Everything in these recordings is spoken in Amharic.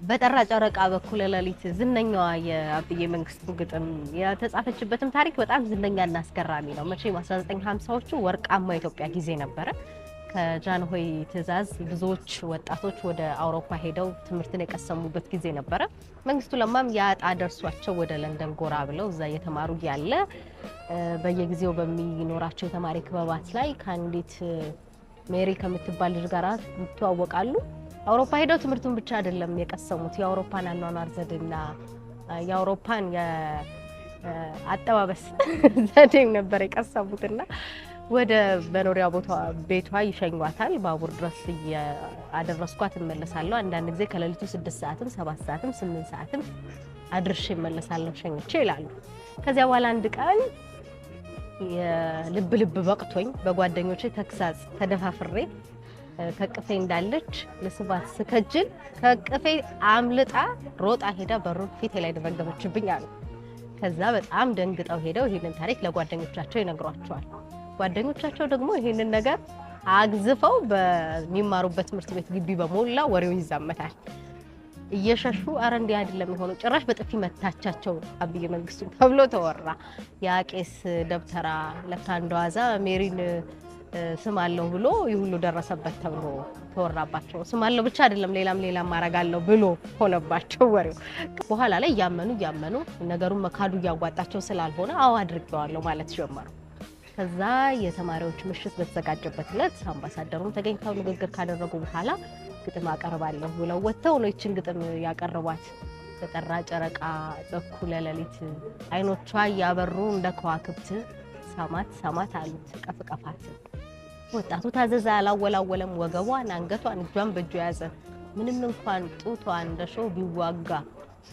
በጠራ ጨረቃ በኩል ለሊት ዝነኛዋ የአብዬ መንግስቱ ግጥም የተጻፈችበትም ታሪክ በጣም ዝነኛና አስገራሚ ነው። መቼም 1950ዎቹ ወርቃማ ኢትዮጵያ ጊዜ ነበረ። ከጃንሆይ ትዕዛዝ ብዙዎች ወጣቶች ወደ አውሮፓ ሄደው ትምህርትን የቀሰሙበት ጊዜ ነበረ። መንግስቱ ለማም ያጣ ደርሷቸው ወደ ለንደን ጎራ ብለው እዛ እየተማሩ ያለ በየጊዜው በሚኖራቸው የተማሪ ክበባት ላይ ከአንዲት ሜሪ ከምትባል ልጅ ጋር ይተዋወቃሉ። አውሮፓ ሄደው ትምህርቱን ብቻ አይደለም የቀሰሙት የአውሮፓን አኗኗር ዘዴና የአውሮፓን የአጠባበስ ዘዴም ነበር የቀሰሙትና ወደ መኖሪያ ቤቷ ይሸኟታል። ባቡር ድረስ ያደረስኳት እመለሳለሁ። አንዳንድ ጊዜ ከሌሊቱ 6 ሰዓትም 7 ሰዓትም 8 ሰዓትም አድርሼ እመለሳለሁ ሸኝቼ ይላሉ። ከዚያ በኋላ አንድ ቀን የልብ በቅቶኝ በጓደኞቼ ተክሳጽ ተደፋፍሬ ከቅፌ እንዳለች ለስባት ስከጅል ከቅፌ አምልጣ ሮጣ ሄዳ በሩን ፊቴ ላይ ደረገመችብኝ አሉ። ከዛ በጣም ደንግጠው ሄደው ይሄንን ታሪክ ለጓደኞቻቸው ይነግሯቸዋል። ጓደኞቻቸው ደግሞ ይሄንን ነገር አግዝፈው በሚማሩበት ትምህርት ቤት ግቢ በሞላ ወሬው ይዛመታል። እየሸሹ አረ እንዴ አይደለም የሆነው ጭራሽ በጥፊ መታቻቸው አብዬ መንግስቱ ተብሎ ተወራ። ያቄስ ደብተራ ለካ እንደዋዛ ሜሪን ስም አለው ብሎ ይሁሉ ደረሰበት ተብሎ ተወራባቸው። ስም አለው ብቻ አይደለም ሌላም ማረጋለው ብሎ ሆነባቸው ወሬው። በኋላ ላይ ያመኑ ነገሩን መካዱ ያዋጣቸው ስላልሆነ አዎ አድርገዋለሁ ማለት ጀመሩ። ከዛ የተማሪዎች ምሽት በተዘጋጀበት ዕለት አምባሳደሩም ተገኝተው ንግግር ካደረጉ በኋላ ግጥም አቀርባለሁ ብለው ወጥተው ነው ይችን ግጥም ያቀርቧት። በጠራ ጨረቃ በኩል ለሊት አይኖቿ ያበሩ እንደ ከዋክብት ሳማት አሉት ቀፍቀፋት። ወጣቱ ታዘዘ አላወላወለም ወገቧን አንገቷን እጇን በእጁ ያዘ። ምንም እንኳን ጡቷ እንደሾህ ቢዋጋ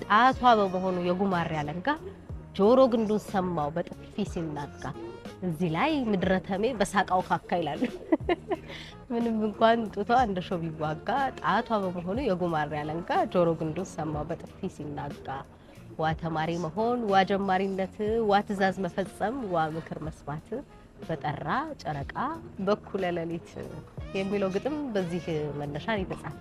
ጣቷ በመሆኑ የጉማሬ አለንጋ ጆሮ ግንዱን ሰማው በጥፊ ሲናጋ። እዚህ ላይ ምድረተሜ በሳቃው ካካ ይላሉ። ምንም እንኳን ጡቷ እንደሾህ ቢዋጋ ጣቷ በመሆኑ የጉማሬ አለንጋ ጆሮ ግንዱን ሰማው በጥፊ ሲናጋ። ዋ ተማሪ መሆን ዋ ጀማሪነት ዋ ትዕዛዝ መፈጸም ዋ ምክር መስማት በጠራ ጨረቃ በኩል ለሊት የሚለው ግጥም በዚህ መነሻ ይተጻፈ።